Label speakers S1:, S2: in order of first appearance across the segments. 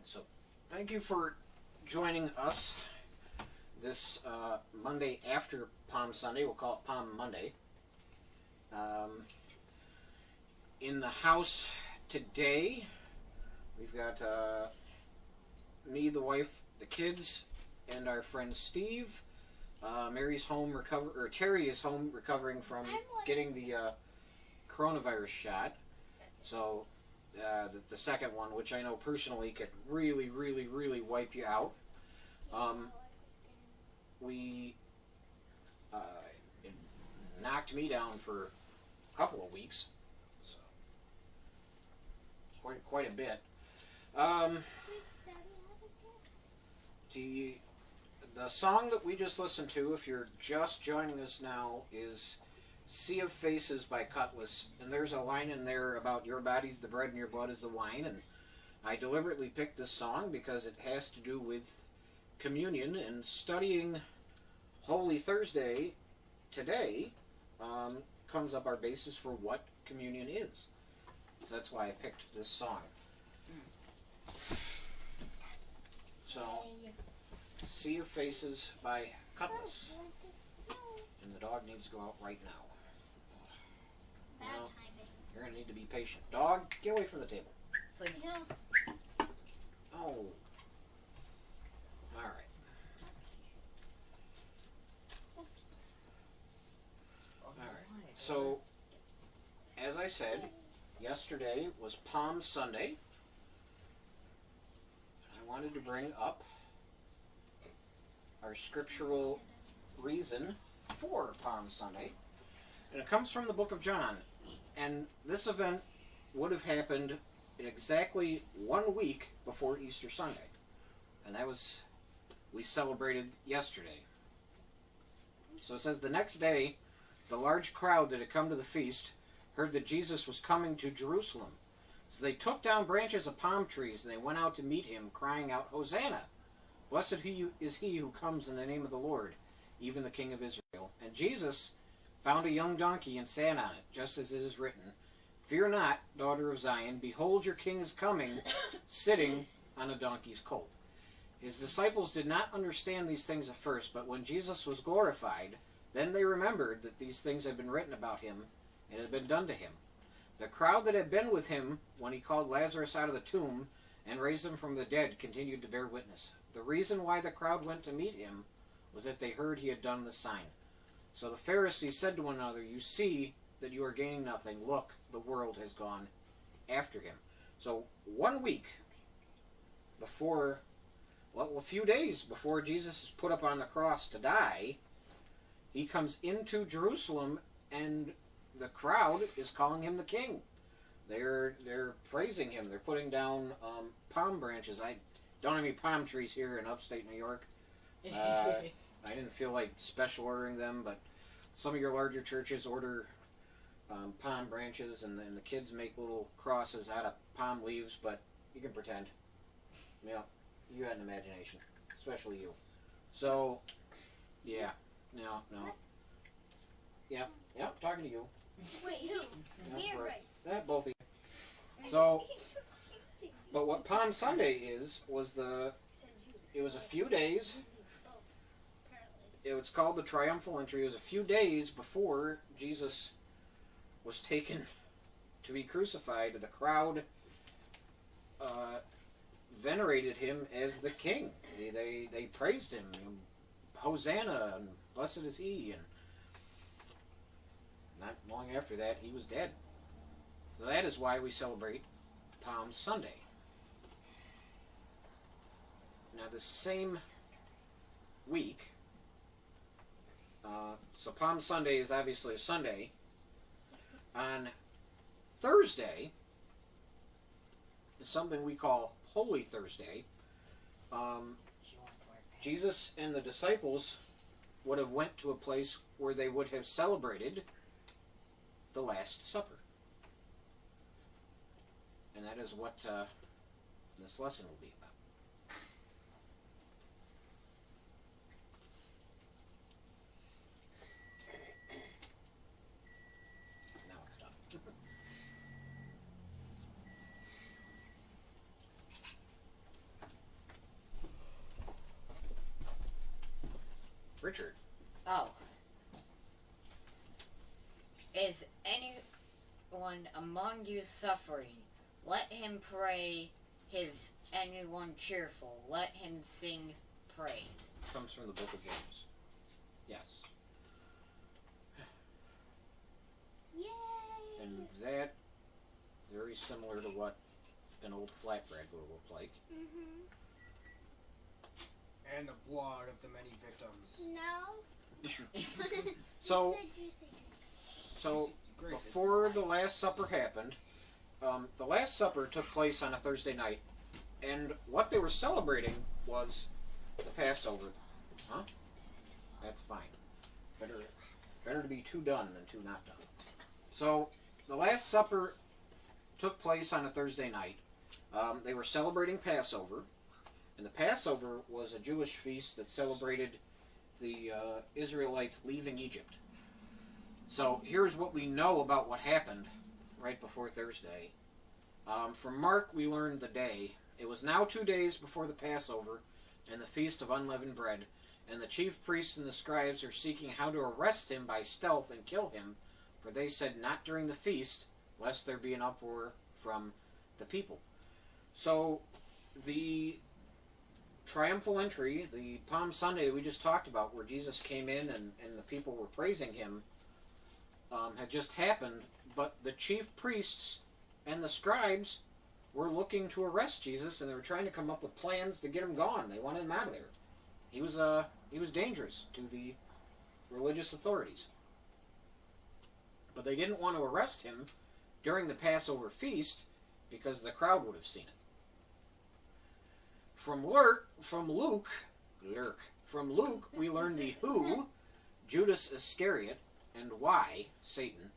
S1: So thank you for joining us this Monday after Palm Sunday. We'll call it Palm Monday. In the house today, we've got me, the wife, the kids, and our friend Steve. Mary's home Terry is home recovering from getting the coronavirus shot. So the second one, which I know personally could really, really, really wipe you out. It knocked me down for a couple of weeks, so quite a bit. The song that we just listened to, if you're just joining us now, is Sea of Faces by Cutlass. And there's a line in there about your body's the bread and your blood is the wine. And I deliberately picked this song because it has to do with communion, and studying Holy Thursday today comes up our basis for what communion is. So that's why I picked this song. So, Sea of Faces by Cutlass. And the dog needs to go out right now. Now, you're going to need to be patient. Dog, get away from the table. Oh. Alright. Alright. So, as I said, yesterday was Palm Sunday. I wanted to bring up our scriptural reason for Palm Sunday. And it comes from the book of John. And this event would have happened in exactly 1 week before Easter Sunday. And that was, we celebrated yesterday. So it says, the next day, the large crowd that had come to the feast heard that Jesus was coming to Jerusalem. So they took down branches of palm trees, and they went out to meet him, crying out, Hosanna! Blessed is he who comes in the name of the Lord, even the King of Israel. And Jesus found a young donkey and sat on it, just as it is written, Fear not, daughter of Zion, behold your king is coming, sitting on a donkey's colt. His disciples did not understand these things at first, but when Jesus was glorified, then they remembered that these things had been written about him and had been done to him. The crowd that had been with him when he called Lazarus out of the tomb and raised him from the dead continued to bear witness. The reason why the crowd went to meet him was that they heard he had done the sign. So the Pharisees said to one another, You see that you are gaining nothing. Look, the world has gone after him. So 1 week before, well, a few days before Jesus is put up on the cross to die, he comes into Jerusalem, and the crowd is calling him the king. They're praising him. They're putting down palm branches. I don't have any palm trees here in upstate New York. I didn't feel like special ordering them, but some of your larger churches order palm branches, and then the kids make little crosses out of palm leaves, but you can pretend. Yeah, you had an imagination, especially you. So, yeah, no. Yep, talking to you.
S2: Wait, who?
S1: Yep,
S2: Me or
S1: right.
S2: Bryce?
S1: Both of you. So, but what Palm Sunday was it was a few days. It was called the Triumphal Entry. It was a few days before Jesus was taken to be crucified. The crowd venerated him as the king. They praised him. Hosanna, and blessed is he. And not long after that, he was dead. So that is why we celebrate Palm Sunday. Now, the same week, so Palm Sunday is obviously a Sunday. On Thursday is something we call Holy Thursday. Jesus and the disciples would have went to a place where they would have celebrated the Last Supper. And that is what this lesson will be about. Now it's done. Richard.
S2: Oh. Is anyone among you suffering? Let him pray. Is anyone cheerful? Let him sing praise.
S1: Comes from the book of James. Yes.
S3: Yay!
S1: And that is very similar to what an old flatbread will look like.
S3: Mm-hmm.
S4: And the blood of the many victims.
S3: No.
S1: So,
S3: It's a juicy drink.
S1: so
S4: Grace,
S1: before the Last Supper happened, the Last Supper took place on a Thursday night, and what they were celebrating was the Passover. Huh? That's fine. Better to be two done than two not done. So, the Last Supper took place on a Thursday night. They were celebrating Passover, and the Passover was a Jewish feast that celebrated the Israelites leaving Egypt. So, here's what we know about what happened right before Thursday. From Mark, we learned the day. It was now 2 days before the Passover and the Feast of Unleavened Bread, and the chief priests and the scribes are seeking how to arrest him by stealth and kill him, for they said, not during the feast, lest there be an uproar from the people. So, the triumphal entry, the Palm Sunday we just talked about, where Jesus came in and the people were praising him, had just happened, but the chief priests and the scribes were looking to arrest Jesus, and they were trying to come up with plans to get him gone. They wanted him out of there. He was dangerous to the religious authorities. But they didn't want to arrest him during the Passover feast because the crowd would have seen it. From Luke, we learn the who, Judas Iscariot, and why, Satan.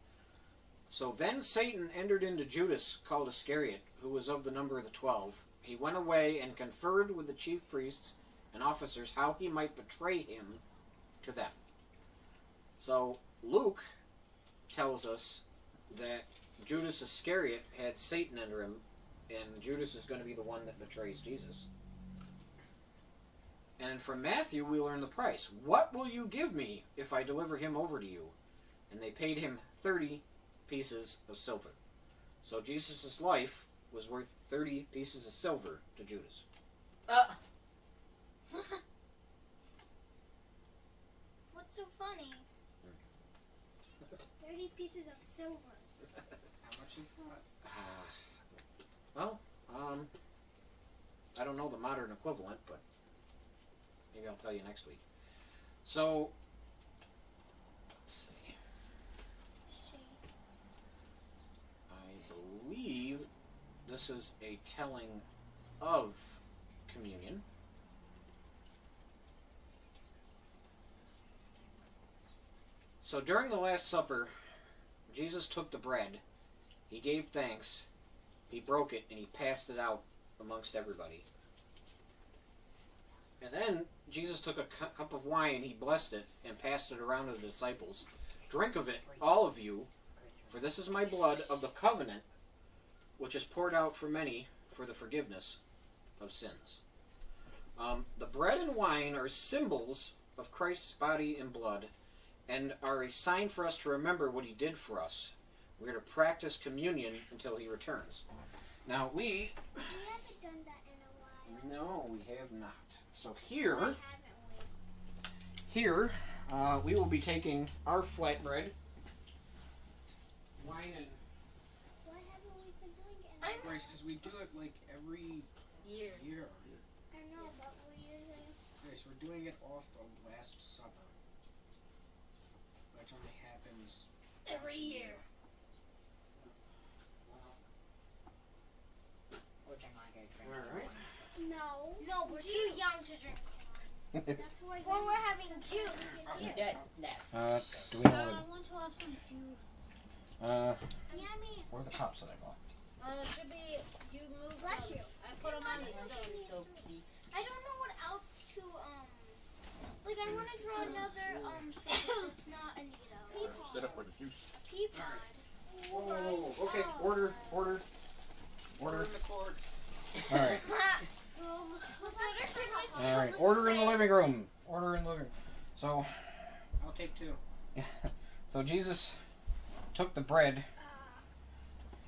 S1: So then Satan entered into Judas, called Iscariot, who was of the number of the 12. He went away and conferred with the chief priests and officers how he might betray him to them. So Luke tells us that Judas Iscariot had Satan enter him, and Judas is going to be the one that betrays Jesus. And from Matthew, we learn the price. What will you give me if I deliver him over to you? And they paid him 30 pieces of silver. So Jesus' life was worth 30 pieces of silver to Judas.
S3: What's so funny? 30 pieces of silver.
S4: How much is that?
S1: Well, I don't know the modern equivalent, but maybe I'll tell you next week. So, let's see. I believe this is a telling of communion. So during the Last Supper, Jesus took the bread, he gave thanks, he broke it, and he passed it out amongst everybody. And then Jesus took a cup of wine, he blessed it, and passed it around to the disciples. Drink of it, all of you, for this is my blood of the covenant, which is poured out for many for the forgiveness of sins. The bread and wine are symbols of Christ's body and blood, and are a sign for us to remember what he did for us. We're to practice communion until he returns. Now
S3: We haven't done that in a while.
S1: no, we have not. So here,
S3: Why haven't
S1: we will be taking our flatbread, wine, and
S3: we? Why haven't we been doing it in a while?
S4: Grace, because we do it like every
S2: Year.
S4: year.
S3: I know, but we usually...
S4: Grace, we're doing it off the Last Supper, which only happens
S3: Every
S4: once a
S3: year.
S1: Alright.
S3: No, we're too young to drink corn. That's why we're having juice.
S1: Do we
S3: I want to have some juice. Yummy.
S1: where are the cups that I bought?
S5: Should be, you move.
S3: Bless you.
S5: I put them on the stove.
S3: I don't know what else to, like I want to draw another, thing that's not Anita.
S6: Set up for the juice.
S3: Peapod.
S1: Oh, okay, order.
S4: in the cord.
S1: Alright. Alright, order in the living room. So,
S4: I'll take 2.
S1: so Jesus took the bread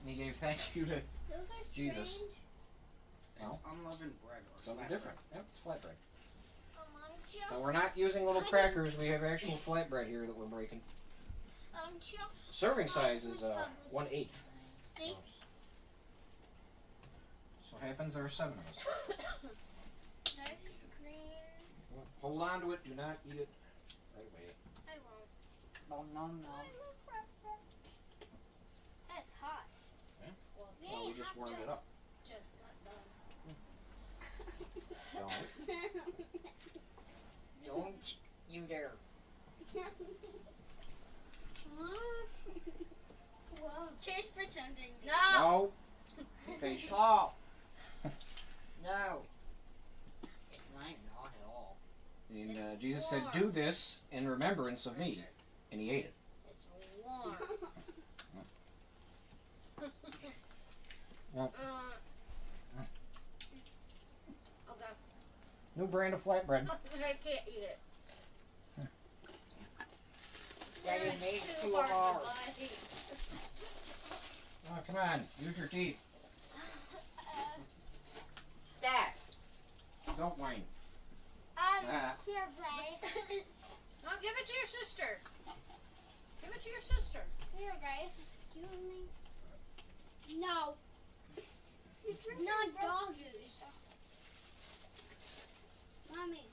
S1: and he gave thank you to
S3: Those are
S1: Jesus.
S3: strange.
S1: Well,
S4: It's unleavened bread or
S1: something
S4: flat
S1: different. Yep, it's flatbread.
S3: Just,
S1: So we're not using little crackers. We have actual flatbread here that we're breaking.
S3: just.
S1: Serving size is 1/8.
S3: See?
S1: So happens there are 7 of us.
S3: Dark green.
S1: Hold on to it. Do not eat it right away.
S3: I won't.
S2: Oh, no, no.
S3: That's hot.
S1: Yeah?
S3: Well,
S1: Well, we just warmed it up.
S3: Just not
S1: No.
S2: Don't you dare.
S3: Whoa. Cheers pretending.
S1: No. Be patient.
S2: Stop. No. I'm not at all.
S1: And Jesus said, "Do this in remembrance of me," and he ate it.
S2: It's warm.
S1: Well,
S5: Okay.
S1: new brand of flatbread.
S5: I can't eat it.
S2: Daddy
S5: It's
S2: made
S5: too
S2: 2
S5: hard to
S2: hours.
S5: bite.
S1: Oh, come on. Use your teeth.
S2: Dad.
S1: Don't whine.
S3: Here, Bray.
S5: No, give it to your sister. Give it to your sister.
S3: Here, guys. Excuse me. No. Not dog juice. Mommy.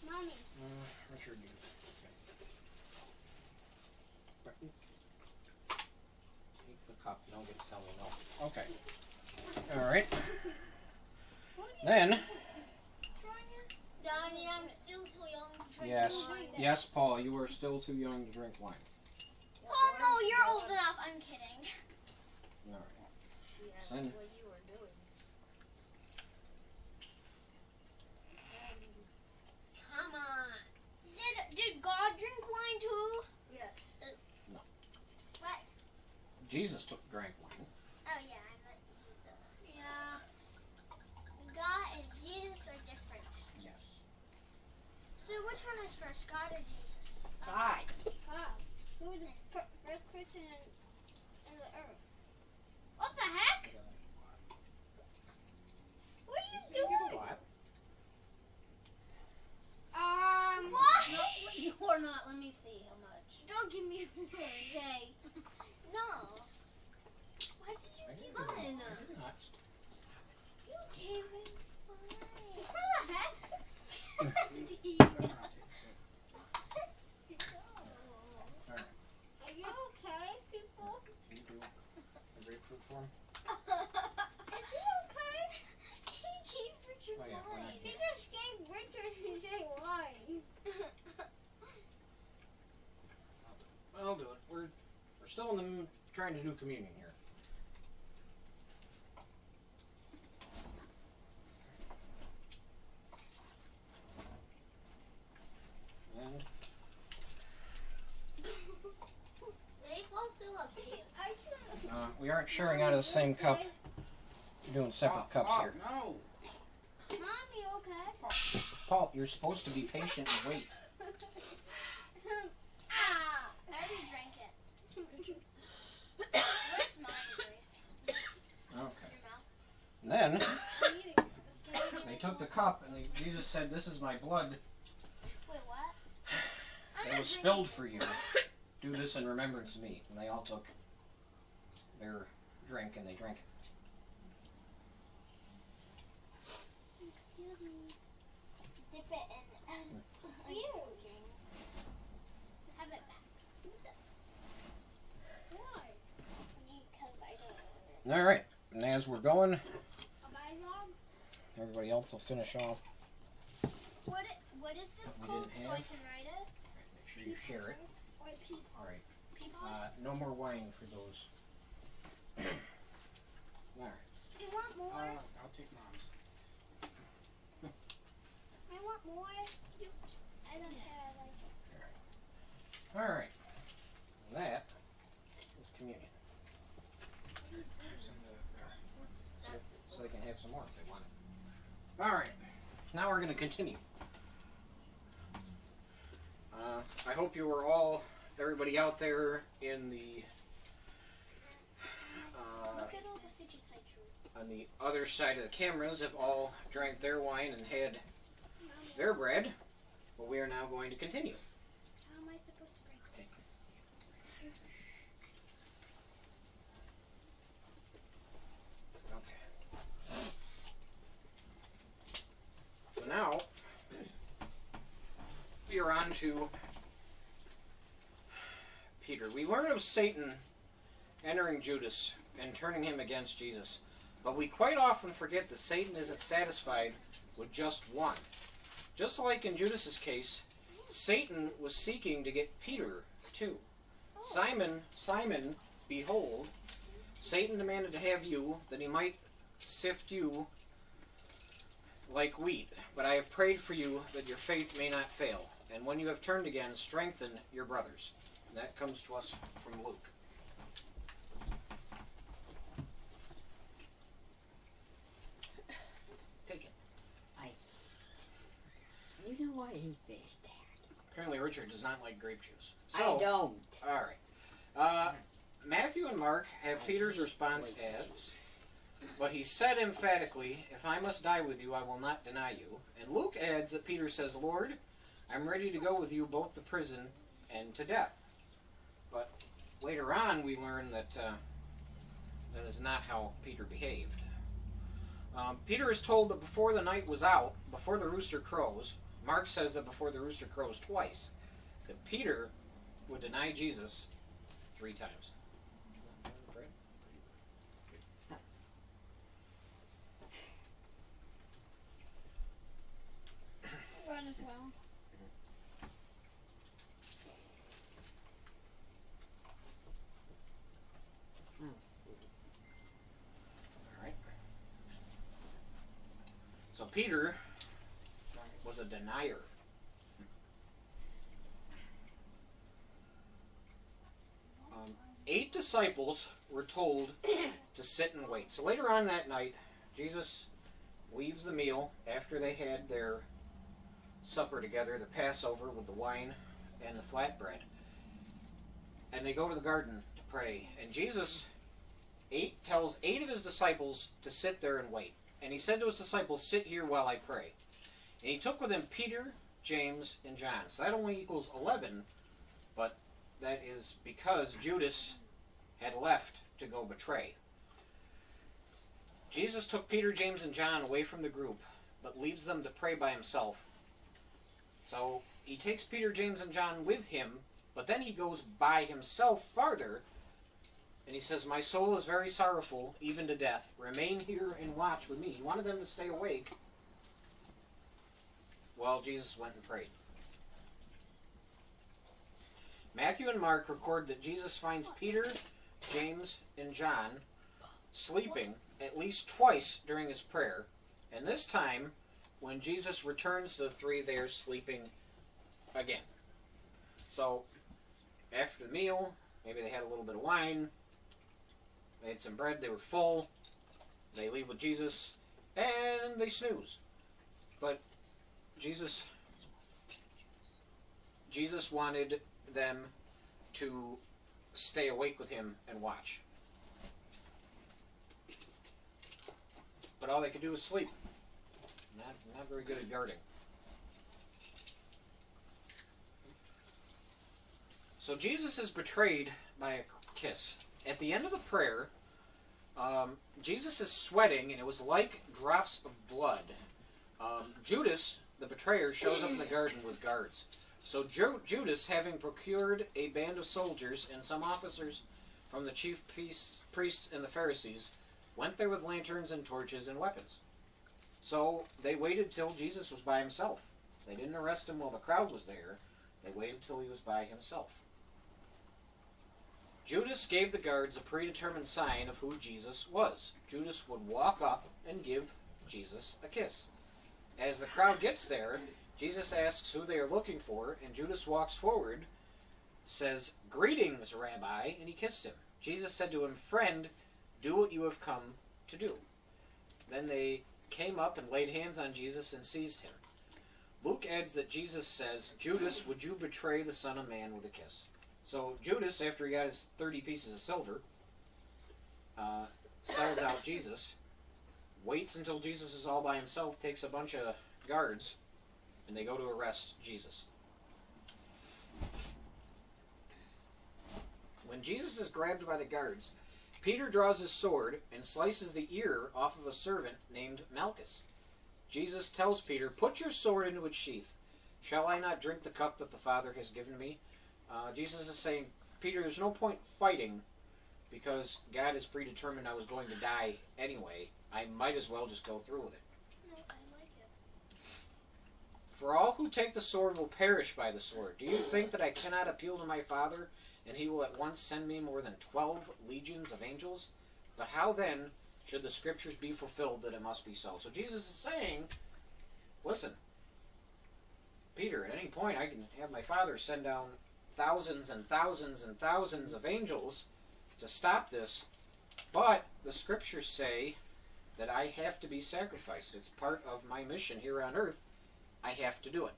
S3: Mommy.
S1: Richard, you. Take the cup. You don't get to tell me no. Okay. All right. Then,
S3: Donnie, I'm still too young to drink
S1: yes,
S3: wine.
S1: yes, Paul, you are still too young to drink wine.
S3: Oh, no, you're old enough. I'm kidding.
S1: All right.
S5: She asked
S1: Son.
S5: what you were doing.
S3: Come on. Did God drink wine too?
S5: Yes.
S3: What?
S1: Jesus drank wine.
S3: Oh yeah, I meant Jesus. Yeah. God and Jesus are different.
S1: Yes.
S3: So which one is first, God or Jesus?
S2: God.
S3: God. Who's the first person in the earth? What the heck? What are you doing?
S1: What?
S3: What?
S5: No, you are not. Let me see how much.
S3: Don't give me more, Jay. No. Why did you give
S1: I
S3: mine?
S1: did not.
S3: You gave it mine. What the heck?
S4: I'm gonna take a sip.
S1: Alright.
S3: Are you okay, people?
S1: Can you do a grapefruit form?
S3: Is he okay? He gave Richard
S1: Oh, yeah, why not?
S3: wine. He just gave Richard his wine.
S1: I'll do it. We're still in the trying to do communion here. And
S3: They both still up here.
S1: we aren't sharing out of the same cup. We're doing separate cups
S4: Oh,
S1: here.
S4: no.
S3: Mommy, okay?
S1: Paul, you're supposed to be patient and wait.
S3: Ah! I already drank it. Where's mine, Grace?
S1: Okay.
S3: Your mouth?
S1: And then
S3: I'm eating it.
S1: they took the cup and Jesus said, "This is my blood
S3: Wait, what?
S1: that was spilled for you. Do this in remembrance of me." And they all took their drink and they drank it.
S3: Excuse me. Dip it in. Ew. Have it back. Why? Because I don't.
S1: All right. And as we're going,
S3: Am I wrong?
S1: everybody else will finish off.
S3: What is this
S1: We
S3: called
S1: didn't
S3: so I
S1: have.
S3: can write it?
S1: Make sure you share it.
S3: Or
S1: All right.
S3: peapod?
S1: No more wine for those. All right.
S3: I want more.
S4: I'll take mom's.
S3: I want more. Oops. I don't care. I like it.
S1: All right. That is communion. So they can have some more if they want it. All right. Now we're going to continue. I hope you were all, everybody out there in the
S3: Look at all the fidget toys.
S1: on the other side of the cameras have all drank their wine and had their bread. But we are now going to continue.
S3: How am I supposed to break this?
S1: Okay. So now we are on to Peter. We learn of Satan entering Judas and turning him against Jesus. But we quite often forget that Satan isn't satisfied with just one. Just like in Judas's case, Satan was seeking to get Peter too. Simon, Simon, behold, Satan demanded to have you, that he might sift you like wheat. But I have prayed for you that your faith may not fail. And when you have turned again, strengthen your brothers. And that comes to us from Luke. Take it.
S2: You know what he is there.
S1: Apparently Richard does not like grape juice.
S2: I don't.
S1: All right. Matthew and Mark have Peter's response as, but he said emphatically, if I must die with you, I will not deny you. And Luke adds that Peter says, Lord, I'm ready to go with you both to prison and to death. But later on we learn that that is not how Peter behaved. Peter is told that before the night was out, before the rooster crows, Mark says that before the rooster crows twice, that Peter would deny Jesus 3 times.
S3: Run as well.
S1: All right. So Peter was a denier. Eight disciples were told to sit and wait. So later on that night, Jesus leaves the meal after they had their supper together, the Passover with the wine and the flatbread. And they go to the garden to pray. And Jesus tells 8 of his disciples to sit there and wait. And he said to his disciples, sit here while I pray. And he took with him Peter, James, and John. So that only equals 11, but that is because Judas had left to go betray. Jesus took Peter, James, and John away from the group, but leaves them to pray by himself. So he takes Peter, James, and John with him, but then he goes by himself farther, and he says, my soul is very sorrowful, even to death. Remain here and watch with me. He wanted them to stay awake while Jesus went and prayed. Matthew and Mark record that Jesus finds Peter, James, and John sleeping at least twice during his prayer. And this time, when Jesus returns to the 3, they are sleeping again. So, after the meal, maybe they had a little bit of wine, they had some bread, they were full, they leave with Jesus, and they snooze. But Jesus wanted them to stay awake with him and watch. But all they could do was sleep. Not very good at guarding. So Jesus is betrayed by a kiss. At the end of the prayer, Jesus is sweating, and it was like drops of blood. Judas, the betrayer, shows up in the garden with guards. So Judas, having procured a band of soldiers and some officers from the chief priests and the Pharisees, went there with lanterns and torches and weapons. So they waited till Jesus was by himself. They didn't arrest him while the crowd was there. They waited till he was by himself. Judas gave the guards a predetermined sign of who Jesus was. Judas would walk up and give Jesus a kiss. As the crowd gets there, Jesus asks who they are looking for, and Judas walks forward, says, greetings, Rabbi, and he kissed him. Jesus said to him, friend, do what you have come to do. Then they came up and laid hands on Jesus and seized him. Luke adds that Jesus says, Judas, would you betray the Son of Man with a kiss? So Judas, after he got his 30 pieces of silver, sells out Jesus, waits until Jesus is all by himself, takes a bunch of guards, and they go to arrest Jesus. When Jesus is grabbed by the guards, Peter draws his sword and slices the ear off of a servant named Malchus. Jesus tells Peter, put your sword into its sheath. Shall I not drink the cup that the Father has given me? Jesus is saying, Peter, there's no point fighting because God has predetermined I was going to die anyway. I might as well just go through with it.
S3: No, I like it.
S1: For all who take the sword will perish by the sword. Do you think that I cannot appeal to my Father, and he will at once send me more than 12 legions of angels? But how then should the Scriptures be fulfilled that it must be so? So Jesus is saying, listen, Peter, at any point I can have my Father send down thousands and thousands and thousands of angels to stop this, but the Scriptures say that I have to be sacrificed. It's part of my mission here on earth. I have to do it.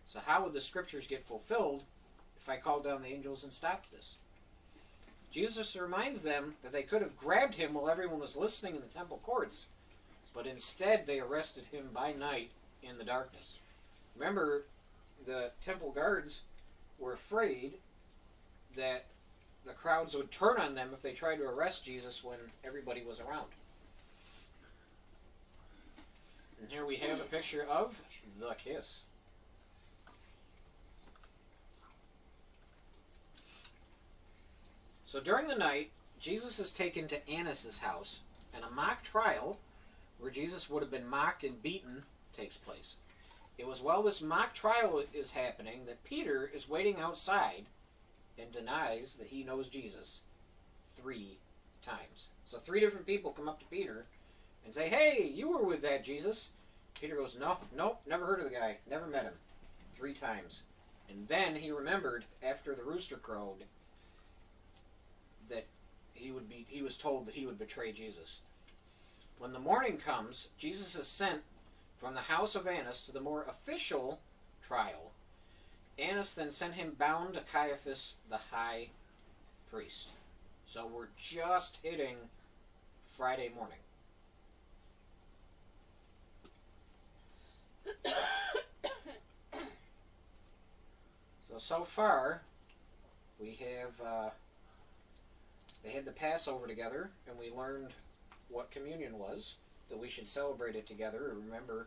S1: So how would the Scriptures get fulfilled if I called down the angels and stopped this? Jesus reminds them that they could have grabbed him while everyone was listening in the temple courts, but instead they arrested him by night in the darkness. Remember, the temple guards were afraid that the crowds would turn on them if they tried to arrest Jesus when everybody was around. And here we have a picture of the kiss. So during the night, Jesus is taken to Annas' house, and a mock trial, where Jesus would have been mocked and beaten, takes place. It was while this mock trial is happening that Peter is waiting outside and denies that he knows Jesus 3 times. So 3 different people come up to Peter and say, hey, you were with that Jesus. Peter goes, no, never heard of the guy, never met him. 3 times. And then he remembered after the rooster crowed that he was told that he would betray Jesus. When the morning comes, Jesus is sent from the house of Annas to the more official trial. Annas then sent him bound to Caiaphas, the high priest. So we're just hitting Friday morning. So far, we have they had the Passover together, and we learned what communion was, that we should celebrate it together and remember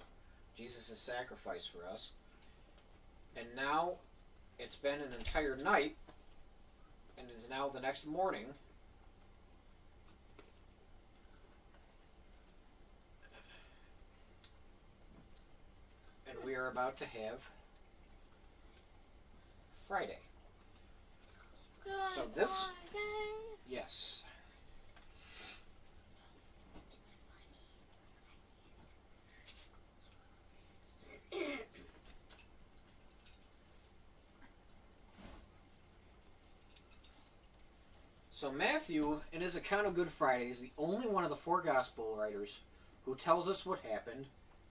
S1: Jesus' sacrifice for us. And now it's been an entire night, and it is now the next morning. And we are about to have Friday. So this, yes. So Matthew, in his account of Good Friday, is the only one of the 4 gospel writers who tells us what happened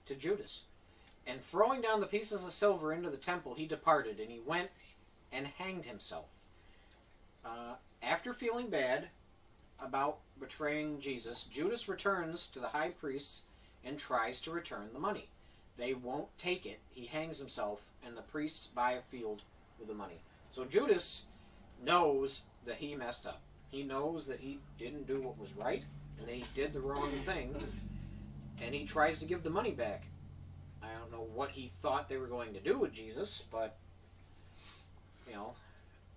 S1: to Judas. And throwing down the pieces of silver into the temple, he departed, and he went and hanged himself. After feeling bad about betraying Jesus, Judas returns to the high priests and tries to return the money. They won't take it. He hangs himself, and the priests buy a field with the money. So Judas knows that he messed up. He knows that he didn't do what was right, and that he did the wrong thing, and he tries to give the money back. I don't know what he thought they were going to do with Jesus, but,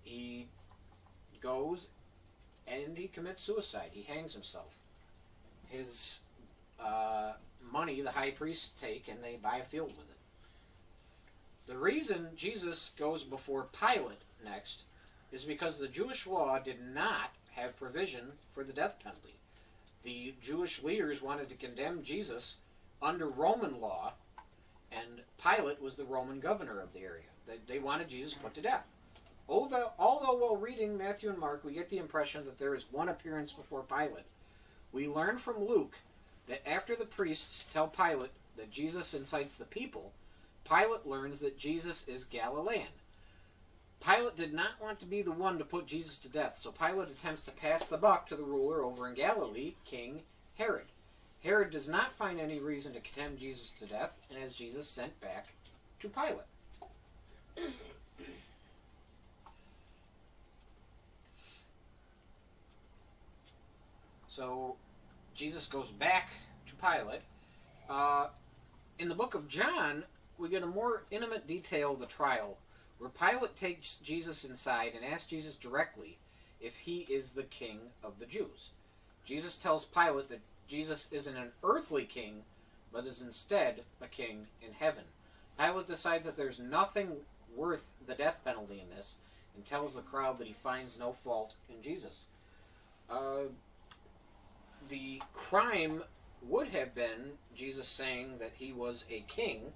S1: he goes and he commits suicide. He hangs himself. His money the high priests take, and they buy a field with it. The reason Jesus goes before Pilate next is because the Jewish law did not have provision for the death penalty. The Jewish leaders wanted to condemn Jesus under Roman law, and Pilate was the Roman governor of the area. They wanted Jesus put to death. Although while reading Matthew and Mark, we get the impression that there is one appearance before Pilate, we learn from Luke that after the priests tell Pilate that Jesus incites the people, Pilate learns that Jesus is Galilean. Pilate did not want to be the one to put Jesus to death, so Pilate attempts to pass the buck to the ruler over in Galilee, King Herod. Herod does not find any reason to condemn Jesus to death, and has Jesus sent back to Pilate. So Jesus goes back to Pilate. In the book of John, we get a more intimate detail of the trial, where Pilate takes Jesus inside and asks Jesus directly if he is the king of the Jews. Jesus tells Pilate that Jesus isn't an earthly king, but is instead a king in heaven. Pilate decides that there's nothing worth the death penalty in this, and tells the crowd that he finds no fault in Jesus. The crime would have been Jesus saying that he was a king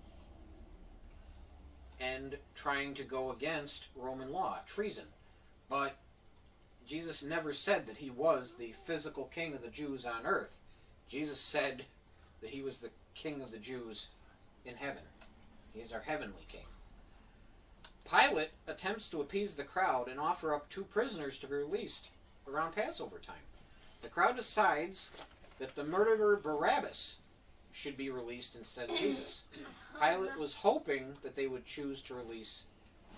S1: and trying to go against Roman law, treason. But Jesus never said that he was the physical king of the Jews on earth. Jesus said that he was the king of the Jews in heaven. He is our heavenly king. Pilate attempts to appease the crowd and offer up 2 prisoners to be released around Passover time. The crowd decides that the murderer Barabbas should be released instead of Jesus. Pilate was hoping that they would choose to release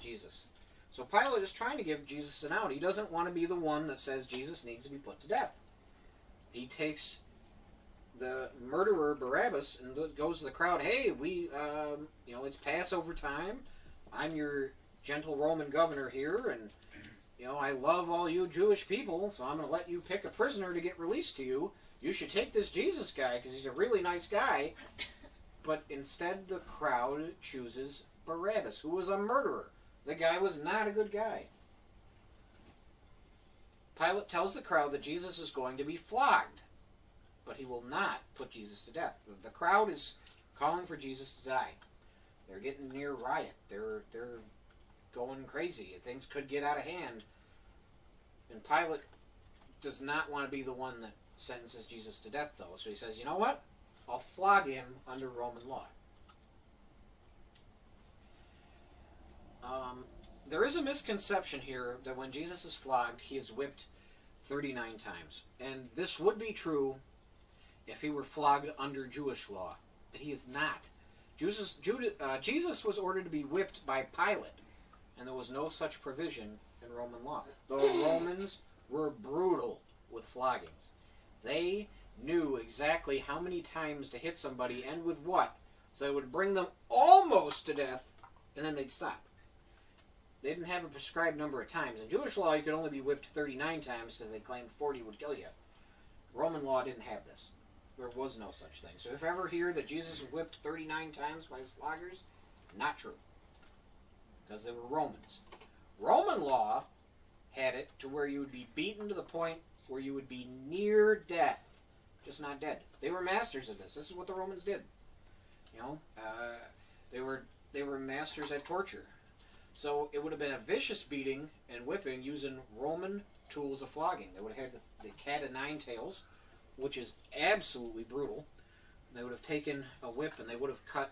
S1: Jesus. So Pilate is trying to give Jesus an out. He doesn't want to be the one that says Jesus needs to be put to death. He takes the murderer Barabbas and goes to the crowd, hey, it's Passover time. I'm your gentle Roman governor here, and I love all you Jewish people, so I'm going to let you pick a prisoner to get released to you. You should take this Jesus guy because he's a really nice guy. But instead the crowd chooses Barabbas, who was a murderer. The guy was not a good guy. Pilate tells the crowd that Jesus is going to be flogged, but he will not put Jesus to death. The crowd is calling for Jesus to die. They're getting near riot. They're going crazy. Things could get out of hand. And Pilate does not want to be the one that sentences Jesus to death, though. So he says, you know what? I'll flog him under Roman law. There is a misconception here that when Jesus is flogged, he is whipped 39 times. And this would be true if he were flogged under Jewish law. But he is not. Jesus was ordered to be whipped by Pilate, and there was no such provision in Roman law. The Romans were brutal with floggings. They knew exactly how many times to hit somebody and with what, so it would bring them almost to death, and then they'd stop. They didn't have a prescribed number of times. In Jewish law, you could only be whipped 39 times because they claimed 40 would kill you. Roman law didn't have this. There was no such thing. So if you ever hear that Jesus was whipped 39 times by his floggers, not true. Because they were Romans. Roman law had it to where you would be beaten to the point where you would be near death, just not dead. They were masters of this. This is what the Romans did. They were masters at torture. So it would have been a vicious beating and whipping using Roman tools of flogging. They would have had the cat of nine tails, which is absolutely brutal. They would have taken a whip and they would have cut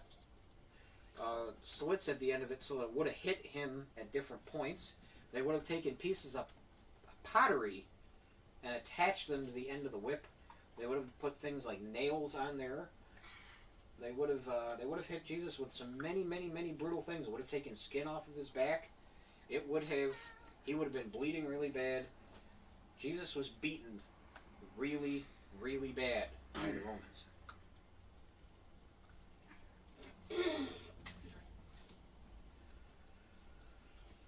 S1: slits at the end of it so that it would have hit him at different points. They would have taken pieces of pottery and attached them to the end of the whip. They would have put things like nails on there. They would have hit Jesus with some many brutal things. It would have taken skin off of his back. He would have been bleeding really bad. Jesus was beaten really, really bad by the Romans.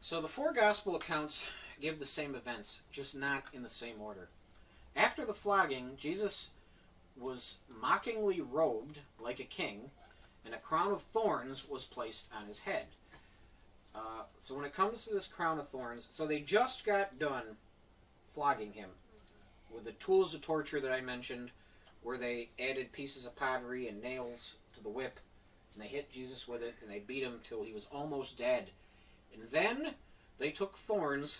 S1: So the 4 gospel accounts give the same events, just not in the same order. After the flogging, Jesus was mockingly robed like a king, and a crown of thorns was placed on his head. So when it comes to this crown of thorns, so they just got done flogging him with the tools of torture that I mentioned, where they added pieces of pottery and nails to the whip, and they hit Jesus with it, and they beat him till he was almost dead. And then they took thorns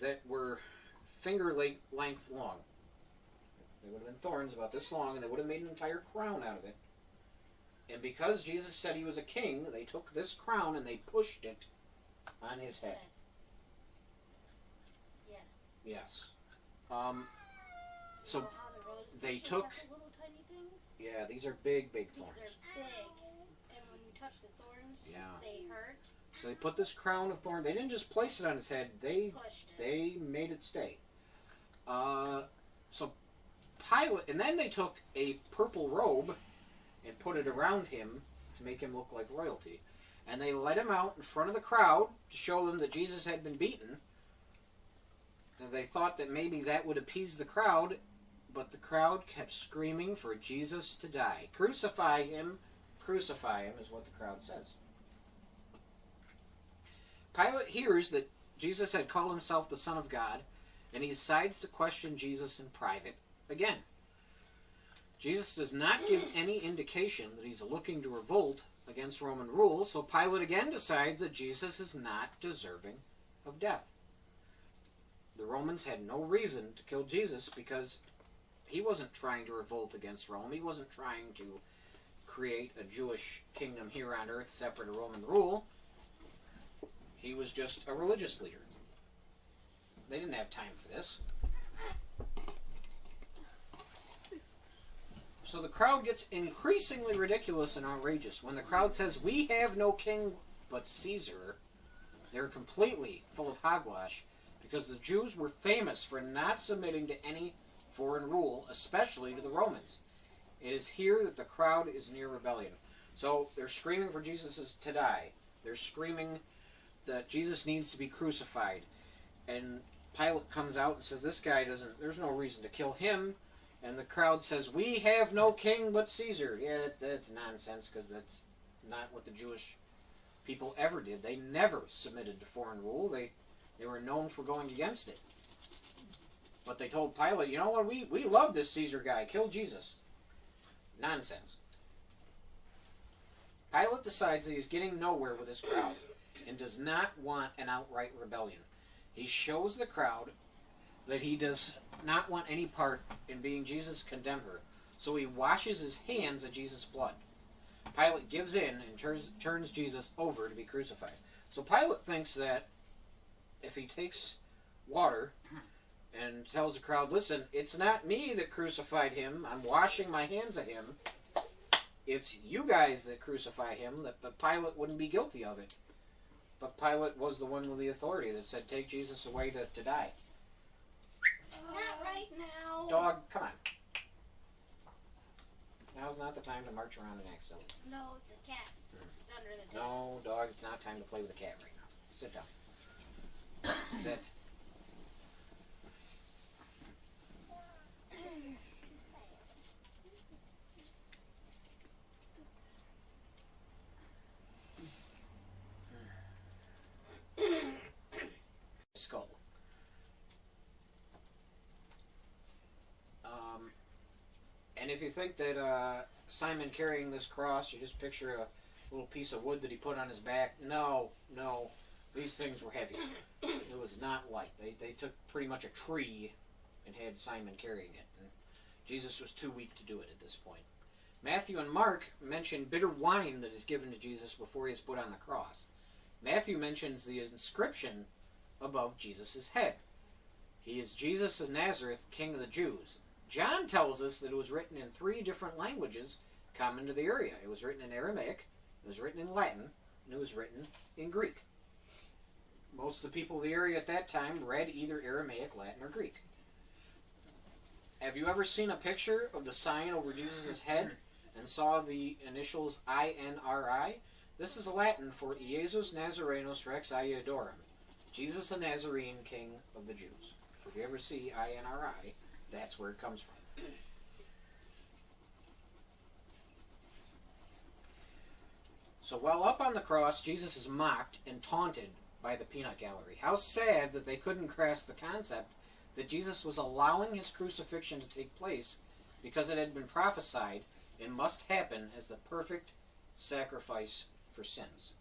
S1: that were finger-length long. They would have been thorns about this long, and they would have made an entire crown out of it. And because Jesus said he was a king, they took this crown and they pushed it on his head.
S3: Yeah.
S1: Yes.
S5: So
S1: So
S5: how the roses
S1: they
S5: just
S1: took-
S5: have the little tiny things.
S1: yeah, these are big, big
S5: These
S1: thorns.
S5: are big, and when you touch the thorns,
S1: Yeah.
S5: they hurt.
S1: So they put this crown of thorns. They didn't just place it on his head. They
S5: Pushed it.
S1: They made it stay. So Pilate, and then they took a purple robe and put it around him to make him look like royalty. And they led him out in front of the crowd to show them that Jesus had been beaten. And they thought that maybe that would appease the crowd, but the crowd kept screaming for Jesus to die. Crucify him, is what the crowd says. Pilate hears that Jesus had called himself the Son of God, and he decides to question Jesus in private again. Jesus does not give any indication that he's looking to revolt against Roman rule, so Pilate again decides that Jesus is not deserving of death. The Romans had no reason to kill Jesus because he wasn't trying to revolt against Rome. He wasn't trying to create a Jewish kingdom here on earth separate of Roman rule. He was just a religious leader. They didn't have time for this. So the crowd gets increasingly ridiculous and outrageous. When the crowd says, "We have no king but Caesar," they're completely full of hogwash because the Jews were famous for not submitting to any foreign rule, especially to the Romans. It is here that the crowd is near rebellion. So they're screaming for Jesus to die. They're screaming that Jesus needs to be crucified. And Pilate comes out and says, this guy doesn't, there's no reason to kill him. And the crowd says, "We have no king but Caesar." Yeah, that's nonsense because that's not what the Jewish people ever did. They never submitted to foreign rule. They were known for going against it. But they told Pilate, you know what, we love this Caesar guy. Kill Jesus. Nonsense. Pilate decides that he's getting nowhere with this crowd and does not want an outright rebellion. He shows the crowd that he does not want any part in being Jesus' condemner, so he washes his hands of Jesus' blood. Pilate gives in and turns Jesus over to be crucified. So Pilate thinks that if he takes water and tells the crowd, listen, it's not me that crucified him, I'm washing my hands of him, it's you guys that crucify him, that Pilate wouldn't be guilty of it. But Pilate was the one with the authority that said, take Jesus away to die.
S5: Not right now.
S1: Dog, come on. Now's not the time to march around and act silly.
S5: No, the cat is under the table.
S1: No, dog, it's not time to play with the cat right now. Sit down. Sit. Skull. And if you think that Simon carrying this cross, you just picture a little piece of wood that he put on his back. No. These things were heavy. It was not light. They took pretty much a tree and had Simon carrying it. And Jesus was too weak to do it at this point. Matthew and Mark mention bitter wine that is given to Jesus before he is put on the cross. Matthew mentions the inscription above Jesus' head. He is Jesus of Nazareth, King of the Jews. John tells us that it was written in 3 different languages common to the area. It was written in Aramaic, it was written in Latin, and it was written in Greek. Most of the people of the area at that time read either Aramaic, Latin, or Greek. Have you ever seen a picture of the sign over Jesus' head and saw the initials INRI? This is Latin for Iesus Nazarenos Rex Iudeorum, Jesus the Nazarene, King of the Jews. So if you ever see INRI, that's where it comes from. So while up on the cross, Jesus is mocked and taunted by the peanut gallery. How sad that they couldn't grasp the concept that Jesus was allowing his crucifixion to take place because it had been prophesied and must happen as the perfect sacrifice for sins.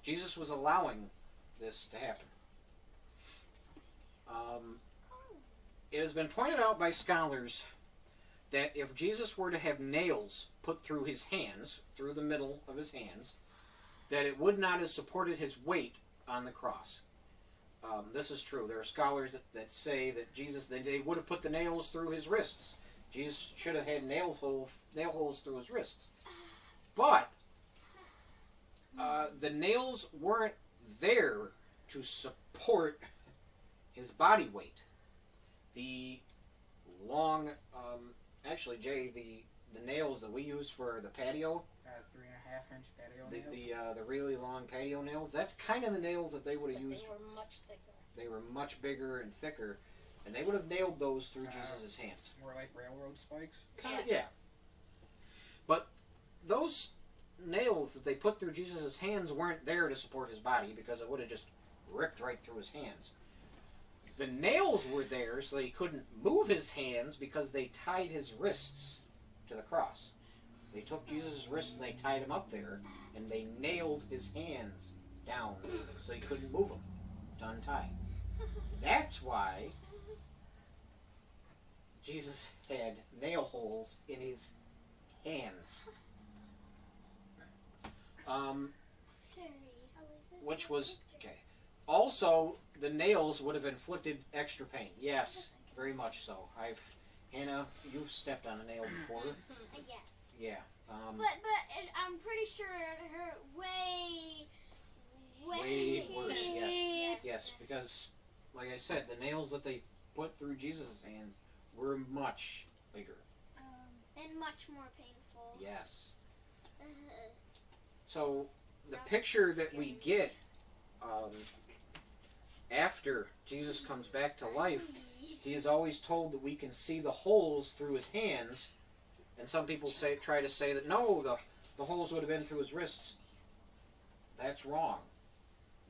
S1: Jesus was allowing this to happen. It has been pointed out by scholars that if Jesus were to have nails put through his hands, through the middle of his hands, that it would not have supported his weight on the cross. This is true. There are scholars that say that they would have put the nails through his wrists. Jesus should have had nail holes through his wrists. But the nails weren't there to support his body weight. The long, actually, Jay, the nails that we use for the patio,
S4: 3.5-inch patio nails.
S1: The really long patio nails, that's kind of the nails that they would have used.
S5: They were much thicker.
S1: They were much bigger and thicker, and they would have nailed those through Jesus' hands.
S4: More like railroad spikes?
S1: Kind of, yeah. But those nails that they put through Jesus' hands weren't there to support his body, because it would have just ripped right through his hands. The nails were there so that he couldn't move his hands, because they tied his wrists to the cross. They took Jesus' wrists and they tied him up there, and they nailed his hands down so he couldn't move them to untie. That's why Jesus had nail holes in his hands. Which was, okay. Also, the nails would have inflicted extra pain. Yes, very much so. Hannah, you've stepped on a nail before.
S3: Yes.
S1: Yeah.
S3: But I'm pretty sure it hurt
S1: Way worse, yes. Yes, because, like I said, the nails that they put through Jesus' hands were much bigger.
S3: And much more painful.
S1: Yes. So, the picture that we get after Jesus comes back to life, he is always told that we can see the holes through his hands, and some people try to say that no, the holes would have been through his wrists. That's wrong.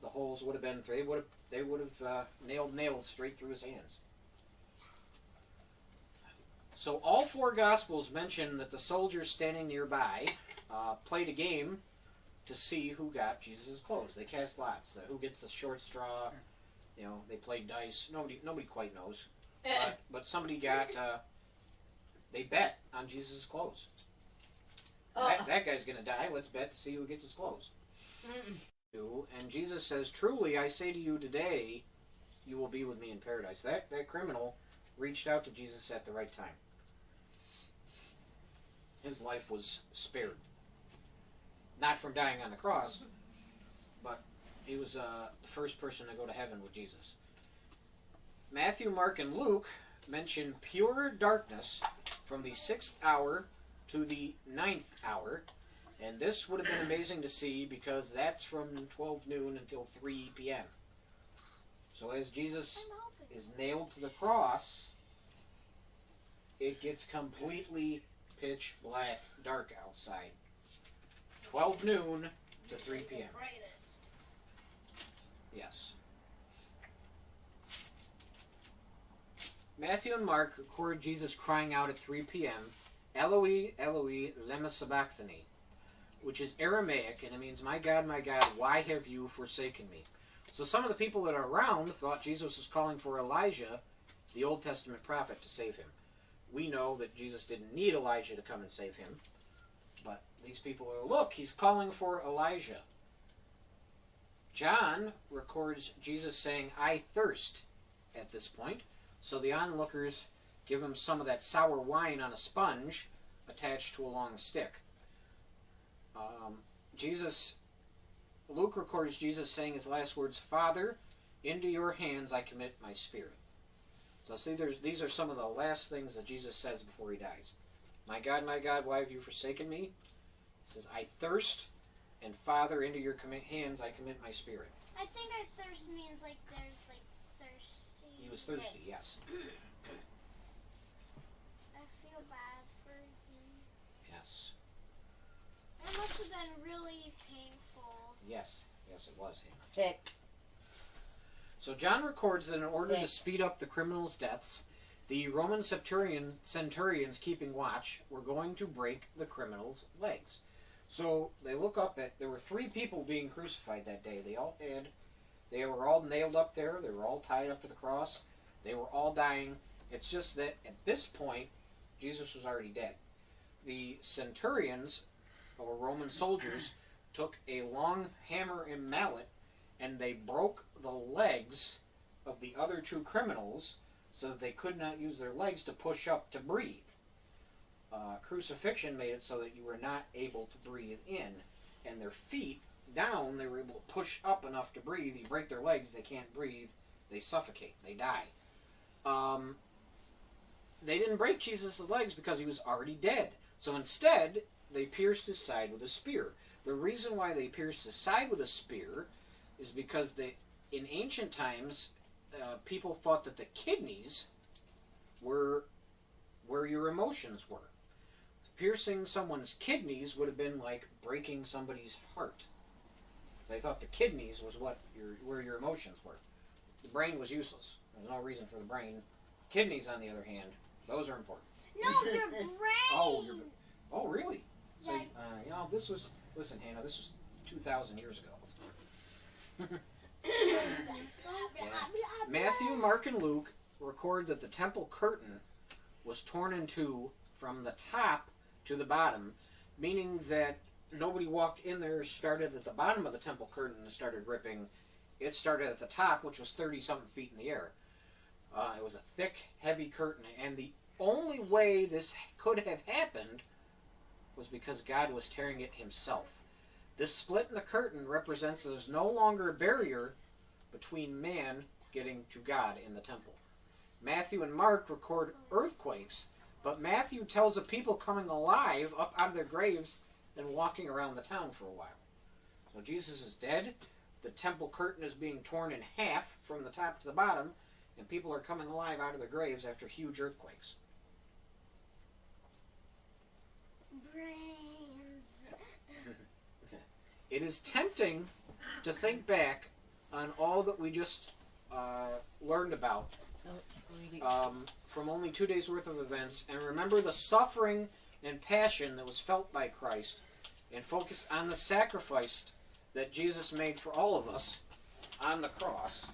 S1: The holes would have been through. They would have nailed nails straight through his hands. So all four Gospels mention that the soldiers standing nearby played a game to see who got Jesus' clothes. They cast lots. Who gets the short straw? You know, they played dice. Nobody quite knows. But somebody got. They bet on Jesus' clothes. That guy's going to die. Let's bet to see who gets his clothes. And Jesus says, "Truly, I say to you today, you will be with me in paradise." That criminal reached out to Jesus at the right time. His life was spared. Not from dying on the cross, but he was the first person to go to heaven with Jesus. Matthew, Mark, and Luke mention pure darkness from the 6th hour to the 9th hour. And this would have been amazing to see, because that's from 12 noon until 3 p.m. So as Jesus is nailed to the cross, it gets completely pitch black dark outside. 12 noon to 3 p.m. Yes. Matthew and Mark record Jesus crying out at 3 p.m., "Eloi, Eloi, lema sabachthani," which is Aramaic, and it means, my God, why have you forsaken me?" So some of the people that are around thought Jesus was calling for Elijah, the Old Testament prophet, to save him. We know that Jesus didn't need Elijah to come and save him, but these people are, look, he's calling for Elijah. John records Jesus saying, "I thirst," at this point, so the onlookers give him some of that sour wine on a sponge attached to a long stick. Luke records Jesus saying his last words, "Father, into your hands I commit my spirit." So see, these are some of the last things that Jesus says before he dies. My God, why have you forsaken me?" He says, "I thirst," and "Father, into your hands I commit my spirit."
S3: I think I thirst means like there's like thirsty.
S1: He was thirsty, yes.
S3: I feel bad for him.
S1: Yes.
S3: It must have been really painful.
S1: Yes, it was him.
S2: Sick.
S1: So John records that in order to speed up the criminals' deaths, the Roman centurions keeping watch were going to break the criminals' legs. So they look up at, there were 3 people being crucified that day. They were all nailed up there. They were all tied up to the cross. They were all dying. It's just that at this point, Jesus was already dead. The centurions, or Roman soldiers, took a long hammer and mallet, and they broke the legs of the other two criminals so that they could not use their legs to push up to breathe. Crucifixion made it so that you were not able to breathe in, and their feet down, they were able to push up enough to breathe. You break their legs, they can't breathe, they suffocate, they die. They didn't break Jesus' legs because he was already dead. So instead, they pierced his side with a spear. The reason why they pierced his side with a spear is because in ancient times, people thought that the kidneys were where your emotions were. Piercing someone's kidneys would have been like breaking somebody's heart. So they thought the kidneys was where your emotions were. The brain was useless. There's no reason for the brain. Kidneys, on the other hand, those are important.
S3: No, your brain.
S1: Oh, really?
S3: Yeah.
S1: So, this was... Listen, Hannah, this was 2,000 years ago. Matthew, Mark, and Luke record that the temple curtain was torn in two from the top to the bottom, meaning that nobody walked in there, started at the bottom of the temple curtain and started ripping. It started at the top, which was 30-something feet in the air. It was a thick, heavy curtain, and the only way this could have happened was because God was tearing it himself. This split in the curtain represents that there's no longer a barrier between man getting to God in the temple. Matthew and Mark record earthquakes, but Matthew tells of people coming alive up out of their graves and walking around the town for a while. So Jesus is dead, the temple curtain is being torn in half from the top to the bottom, and people are coming alive out of their graves after huge earthquakes.
S3: Brains.
S1: It is tempting to think back on all that we just learned about from only 2 days' worth of events, and remember the suffering and passion that was felt by Christ, and focus on the sacrifice that Jesus made for all of us on the cross.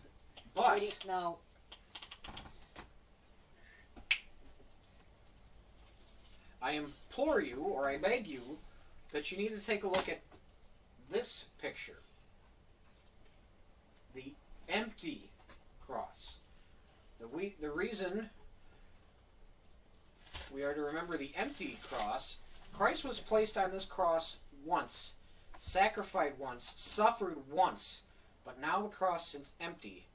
S1: But
S2: No.
S1: I implore you, or I beg you, that you need to take a look at this picture. The empty cross. The reason we are to remember the empty cross, Christ was placed on this cross once, sacrificed once, suffered once, but now the cross is empty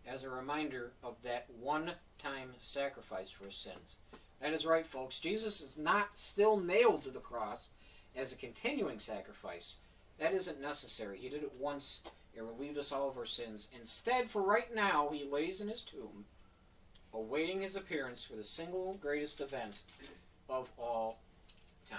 S1: as a reminder of that one-time sacrifice for his sins. That is right, folks. Jesus is not still nailed to the cross as a continuing sacrifice. That isn't necessary. He did it once. It relieved us all of our sins. Instead, for right now, he lays in his tomb, awaiting his appearance for the single greatest event of all time.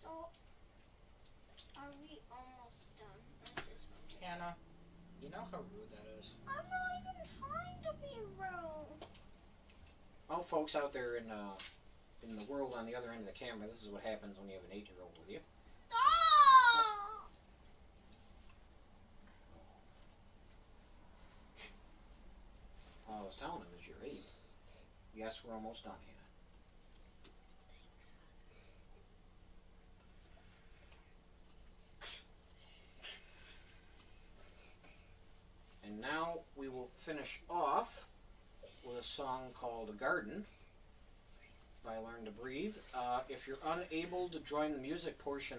S3: So, are we almost done?
S4: Hannah, you know how rude that is?
S3: I'm not even trying to be rude.
S1: Well, folks out there in the world on the other end of the camera, this is what happens when you have an 8-year-old with you.
S3: Stop!
S1: All I was telling him is you're 8. Yes, we're almost done, Hannah. And now we will finish off with a song called "A Garden" by Learn to Breathe. If you're unable to join the music portion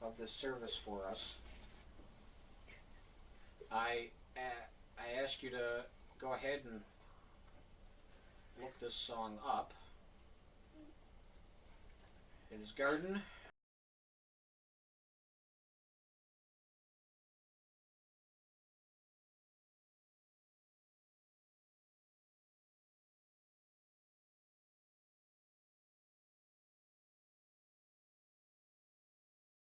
S1: of this service for us, I ask you to go ahead and look this song up. It is "Garden"